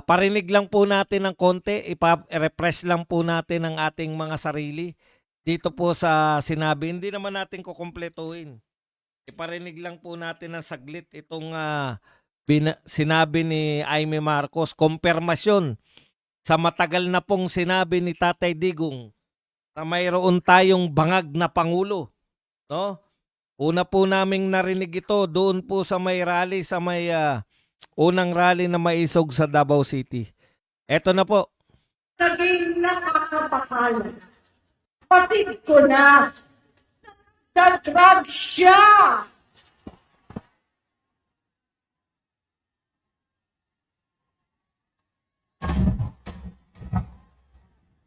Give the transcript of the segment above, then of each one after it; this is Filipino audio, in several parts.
Parinig lang po natin ng konti, refresh lang po natin ang ating mga sarili dito po sa sinabi. Hindi naman natin kukumpletuhin. Iparinig lang po natin ng saglit itong sinabi ni Aimee Marcos. Kumpirmasyon sa matagal na pong sinabi ni Tatay Digong na mayroon tayong bangag na Pangulo. No? Una po naming narinig ito doon po sa may rally, sa may unang rally na maisog sa Davao City. Eto na po. Naging nakakabahala. Patid ko na. Nag-drug siya.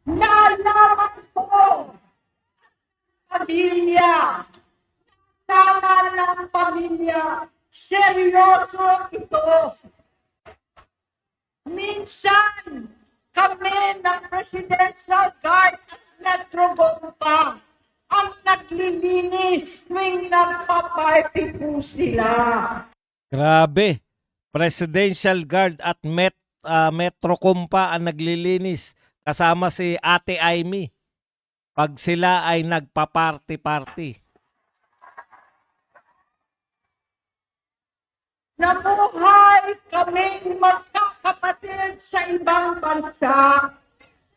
Nalaman ko. Pamilya. Tama ng pamilya. Seryoso ito. Minsan, kami ng Presidential Guard at Trogompa ang naglilinis tuwing nagpa-party po sila. Grabe. Presidential Guard at Metro Compa ang naglilinis kasama si Ate Aimee pag sila ay nagpa-party-party. Nabuhay kaming magkakapatid sa ibang bansa.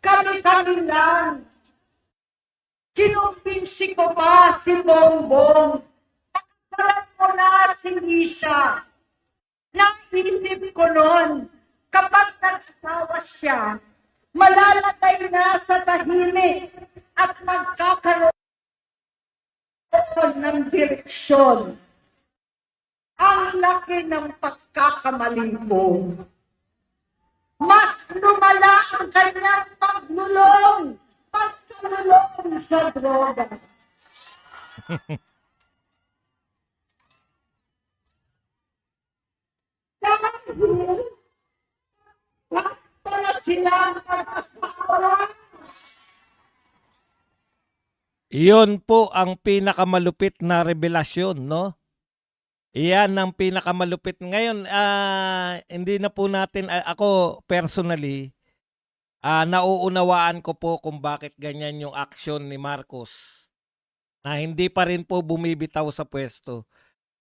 Kami-kami lang. Kinumpinsi ko pa si Bongbong. Pagkasalan mo na si Lisa. Naisip ko noon, kapag nagsasawa siya, malalagay na sa tahimik at magkakaroon ng direksyon. Ang laki ng pagkakamali ko. Mas lumala ang kanyang pagdulong sa droga. Dahil para silang mag-asawa. Iyon po ang pinakamalupit na revelasyon, no? Iyan ang pinakamalupit. Ngayon, hindi na po natin, ako personally, nauunawaan ko po kung bakit ganyan yung aksyon ni Marcos na hindi pa rin po bumibitaw sa pwesto.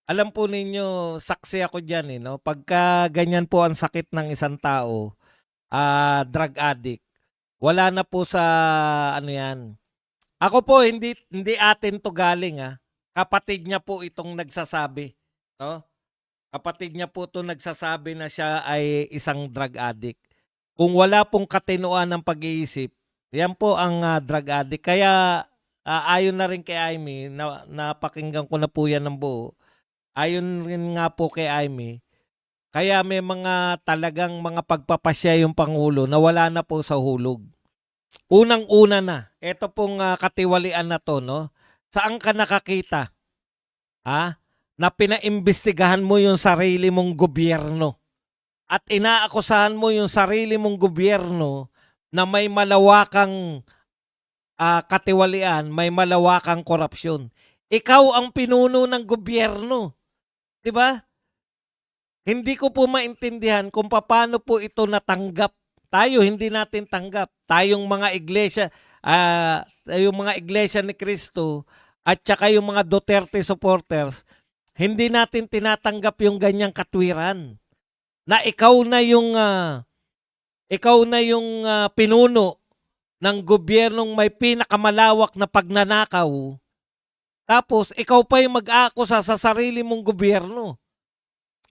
Alam po ninyo, saksi ako dyan, no? Pagka ganyan po ang sakit ng isang tao, drug addict, wala na po sa ano yan. Ako po, hindi atin to galing. Kapatid niya po itong nagsasabi. No? Kapatid niya po ito nagsasabi na siya ay isang drug addict. Kung wala pong katinuan ng pag-iisip, yan po ang drug addict. Kaya ayon na rin kay Aimee, napakinggan ko na po yan ng buo. Ayon rin nga po kay Aimee, kaya may mga talagang mga pagpapasya yung Pangulo na wala na po sa hulog. Unang-una na, ito pong katiwalian na to, no? Saan ka nakakita? Na pinaimbestigahan mo yung sarili mong gobyerno at inaakusahan mo yung sarili mong gobyerno na may malawakang katiwalian, may malawakang korupsyon. Ikaw ang pinuno ng gobyerno. 'Di ba? Hindi ko po maintindihan kung paano po ito natanggap. Tayo hindi natin tanggap. Tayong mga iglesia, yung mga iglesia ni Cristo at saka yung mga Duterte supporters, hindi natin tinatanggap yung ganyang katwiran. Na ikaw na yung pinuno ng gobyernong may pinakamalawak na pagnanakaw. Tapos ikaw pa yung mag-aakusa sa sarili mong gobyerno.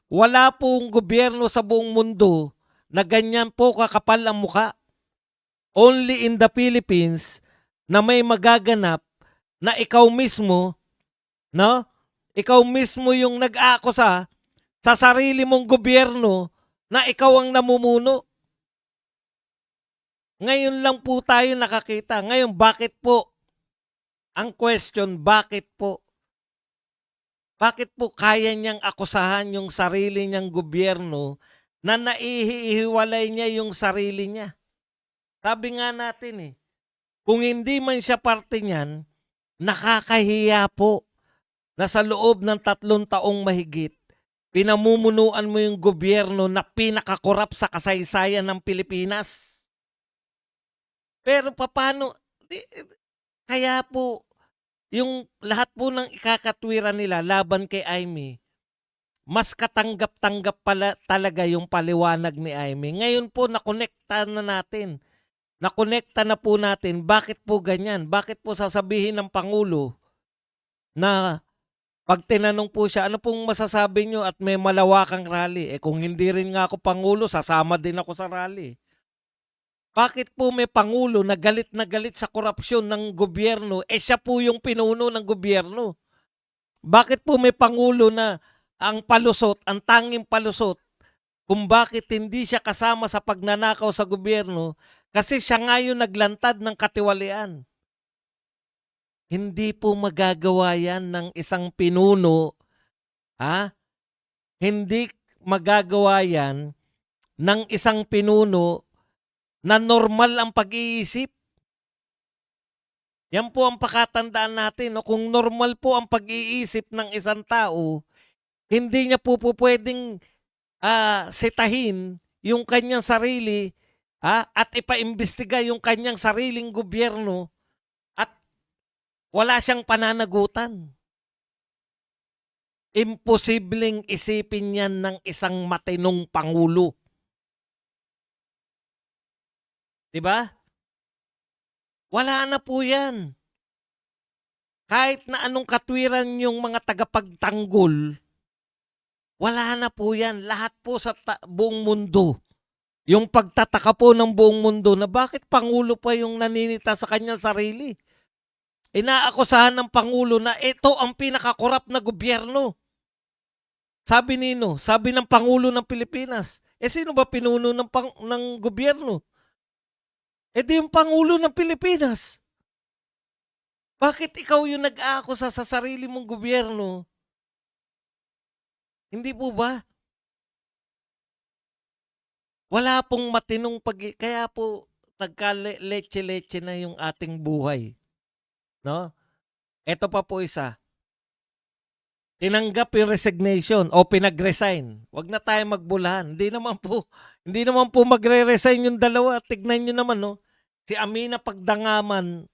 Wala pong gobyerno sa buong mundo na ganyan po kakapal ang muka. Only in the Philippines na may magaganap na ikaw mismo, no? Ikaw mismo yung nag-aakusa sa sarili mong gobyerno na ikaw ang namumuno. Ngayon lang po tayo nakakita. Ngayon, bakit po? Ang question, bakit po? Bakit po kaya niyang akusahan yung sarili niyang gobyerno na naihiwalay niya yung sarili niya? Sabi nga natin kung hindi man siya parte niyan, nakakahiya po na sa loob ng 3 taong mahigit, pinamumunuan mo yung gobyerno na pinakakorap sa kasaysayan ng Pilipinas. Pero paano, kaya po, yung lahat po ng ikakatwiran nila laban kay Aimee, mas katanggap-tanggap pala talaga yung paliwanag ni Aimee. Ngayon po, nakonekta na natin. Nakonekta na po natin. Bakit po ganyan? Bakit po sasabihin ng Pangulo na pag tinanong po siya, ano pong masasabi nyo at may malawakang rally? Kung hindi rin nga ako Pangulo, sasama din ako sa rally. Bakit po may Pangulo na galit sa korupsyon ng gobyerno? Siya po yung pinuno ng gobyerno. Bakit po may Pangulo na ang palusot, ang tanging palusot, kung bakit hindi siya kasama sa pagnanakaw sa gobyerno? Kasi siya nga yung naglantad ng katiwalian. Hindi po magagawa yan ng isang pinuno. Hindi magagawa yan ng isang pinuno na normal ang pag-iisip. Yan po ang pakatandaan natin. No? Kung normal po ang pag-iisip ng isang tao, hindi niya po pwedeng sitahin yung kanyang sarili at ipaimbestiga yung kanyang sariling gobyerno at wala siyang pananagutan. Imposibleng isipin yan ng isang matinong Pangulo. Diba? Wala na po yan. Kahit na anong katwiran yung mga tagapagtanggol, wala na po yan. Lahat po sa buong mundo. Yung pagtataka po ng buong mundo na bakit Pangulo pa yung naninita sa kanyang sarili. Inaakusahan ng Pangulo na ito ang pinakakorap na gobyerno. Sabi nino, sabi ng Pangulo ng Pilipinas. Sino ba pinuno ng gobyerno? Di yung Pangulo ng Pilipinas. Bakit ikaw yung nag-aakusa sa sarili mong gobyerno? Hindi po ba? Wala pong matinong kaya po nagka-leche-leche na yung ating buhay. No? Ito pa po isa. Tinanggap yung resignation o pinag-resign. Huwag na tayo magbulahan. Hindi naman po magre-resign yung dalawa. Tignan nyo naman, no? Si Amina Pagdangaman,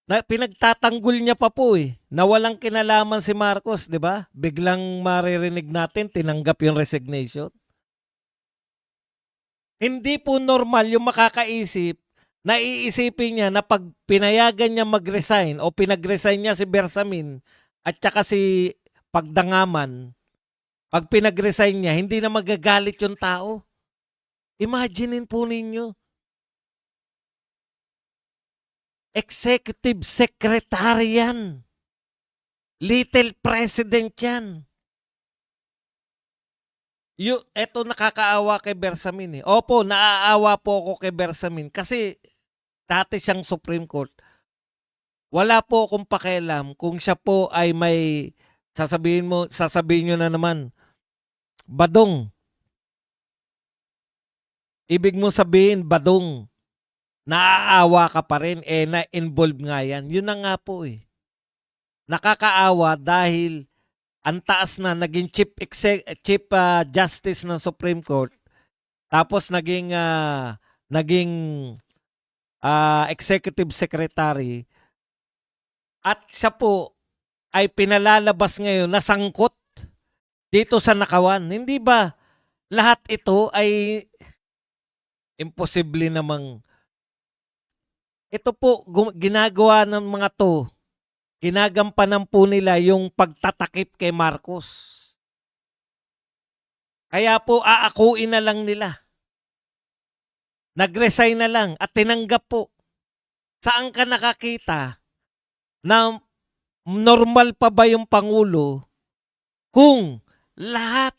na pinagtatanggol niya pa po na walang kinalaman si Marcos, di ba? Biglang maririnig natin, tinanggap yung resignation. Hindi po normal yung makakaisip na iisipin niya na pag pinayagan niya mag-resign o pinag-resign niya si Bersamin at saka si Pagdangaman, pag pinag-resign niya, hindi na magagalit yung tao. Imaginein po ninyo. Executive Secretary yan. Little President yan. Eto nakakaawa kay Bersamin. Opo, naaawa po ako kay Bersamin kasi dati siyang Supreme Court. Wala po akong pakialam kung siya po ay may sasabihin nyo na naman, badong. Ibig mo sabihin, badong. Naaawa ka pa rin, na-involve nga yan. Yun na nga po Nakakaawa dahil ang taas na naging Chief Justice ng Supreme Court, tapos naging Executive Secretary, at siya po ay pinalalabas ngayon na sangkot dito sa nakawan. Hindi ba lahat ito ay imposible namang ito po ginagawa ng mga to, ginagampanan po nila yung pagtatakip kay Marcos. Kaya po aakuin na lang nila. Nag-resign na lang at tinanggap po. Saan ka nakakita na normal pa ba yung Pangulo kung lahat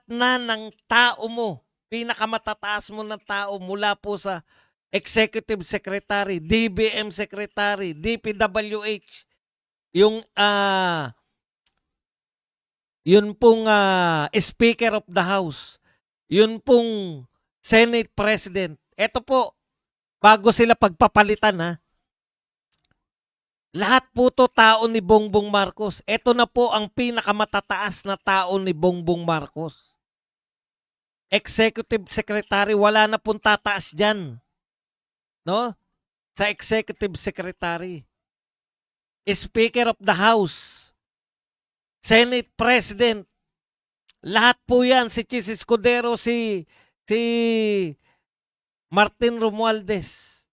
na ng tao mo, pinakamatataas mo ng tao mula po sa Executive Secretary, DBM Secretary, DPWH, yung yun pong Speaker of the House, yun pong Senate President. Ito po, bago sila pagpapalitan Lahat po to tao ni Bongbong Marcos. Ito na po ang pinakamatataas na tao ni Bongbong Marcos. Executive Secretary, wala na pong tataas dyan. No? Sa Executive Secretary. Speaker of the House. Senate President. Lahat po yan. Si Chis Escudero, si Martin Romualdez.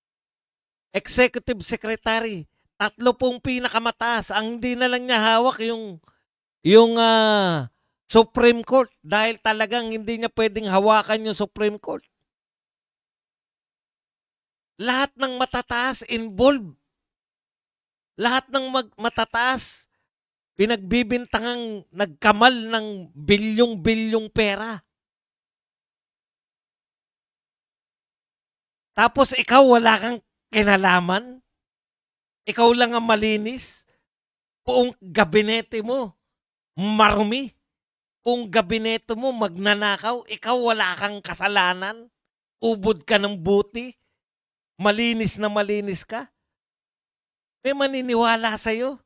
Executive Secretary. Tatlo pong pinakamataas. Ang hindi na lang niya hawak yung Supreme Court dahil talagang hindi niya pwedeng hawakan yung Supreme Court. Lahat ng matataas involved. Lahat ng matataas pinagbibintangang nagkamal ng bilyong-bilyong pera. Tapos ikaw wala kang kinalaman? Ikaw lang ang malinis? Buong gabinete mo marumi? Buong gabinete mo magnanakaw? Ikaw wala kang kasalanan? Ubod ka ng buti? Malinis na malinis ka? May maniniwala sa'yo?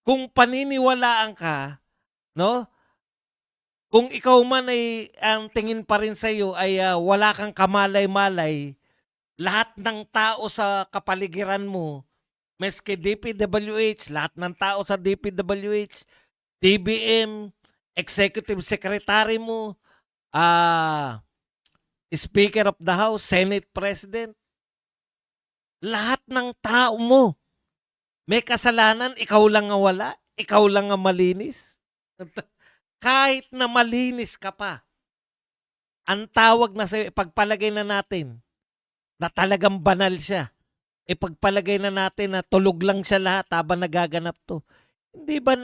Kung paniniwalaan ka, no? Kung ikaw man ay ang tingin pa rin sa'yo ay wala kang kamalay-malay, lahat ng tao sa kapaligiran mo, meski DPWH, lahat ng tao sa DPWH, DBM, Executive Secretary mo, Speaker of the House, Senate President, lahat ng tao mo, may kasalanan, ikaw lang ang wala, ikaw lang ang malinis. Kahit na malinis ka pa, ang tawag na sa'yo, ipagpalagay na natin na talagang banal siya. Ipagpalagay na natin na tulog lang siya lahat habang nagaganap to. Hindi ba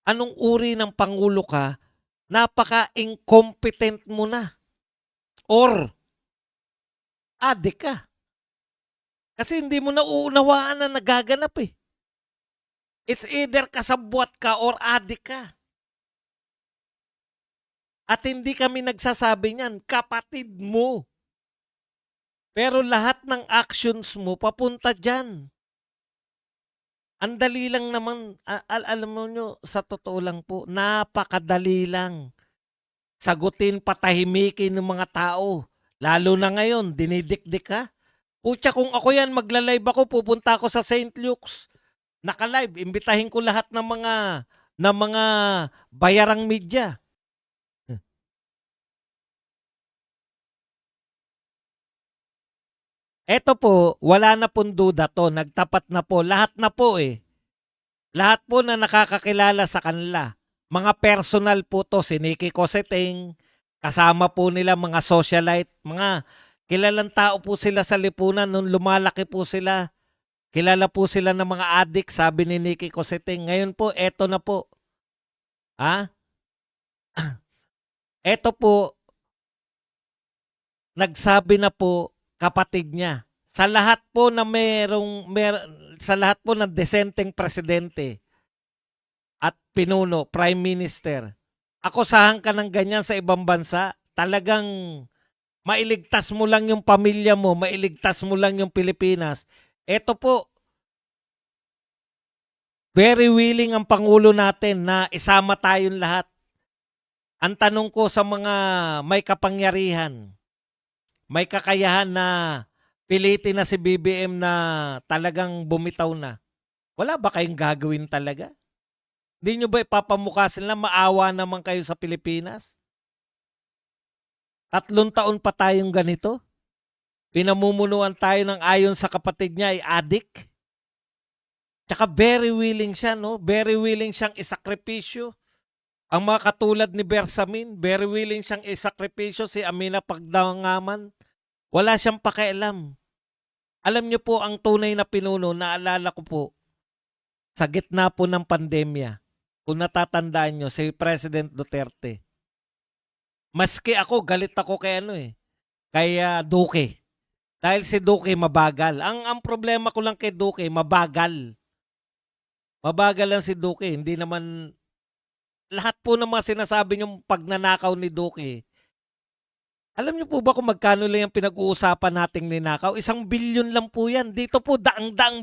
anong uri ng Pangulo ka, napaka-incompetent mo na? Or, adik ka. Kasi hindi mo na uunawaan na nagaganap eh. It's either kasabwat ka or adik ka. At hindi kami nagsasabi niyan, kapatid mo. Pero lahat ng actions mo papunta dyan. Ang dali lang naman, alam mo nyo, sa totoo lang po, napakadali lang. Sagutin, patahimikin ng mga tao. Lalo na ngayon, dinidikdik ka. Putya, kung ako yan, magla-live ako, pupunta ako sa St. Luke's. Naka-live, imbitahin ko lahat ng mga bayarang media. Eto po, wala na pong duda to, nagtapat na po, lahat na po eh. Lahat po na nakakakilala sa kanila. Mga personal po to, si Nikki Cosseteng, kasama po nila mga socialite, mga kilalang tao po sila sa lipunan nung lumalaki po sila. Kilala po sila ng mga adik, sabi ni Nikki Cosseteng. Ngayon po, eto na po. Eto po, nagsabi na po kapatid niya. Sa lahat po na sa lahat po ng desenteng presidente at pinuno, prime minister, akusahan ka ng ganyan sa ibang bansa, talagang mailigtas mo lang yung pamilya mo, mailigtas mo lang yung Pilipinas. Ito po, very willing ang Pangulo natin na isama tayong lahat. Ang tanong ko sa mga may kapangyarihan, may kakayahan na pilitin na si BBM na talagang bumitaw na. Wala ba kayong gagawin talaga? Hindi nyo ba ipapamukha sila maawa naman kayo sa Pilipinas? 3 taon pa tayong ganito? Pinamumunuan tayo ng ayon sa kapatid niya ay adik? Tsaka very willing siya, no? Very willing siyang isakripisyo. Ang mga katulad ni Bersamin, very willing siyang isakripisyo si Amina Pagdangaman. Wala siyang pakialam. Alam niyo po, ang tunay na pinuno, naalala ko po, sa gitna po ng pandemya, kung natatandaan niyo, si President Duterte. Maski ako, galit ako kay kay Duque. Dahil si Duque mabagal. Ang problema ko lang kay Duque, mabagal. Mabagal lang si Duque. Hindi naman, lahat po ng mga sinasabi niyong pagnanakaw ni Duque, Alam niyo po ba kung magkano lang yung pinag-uusapan nating ninakaw? 1 bilyon lang po yan. Dito po daang-daang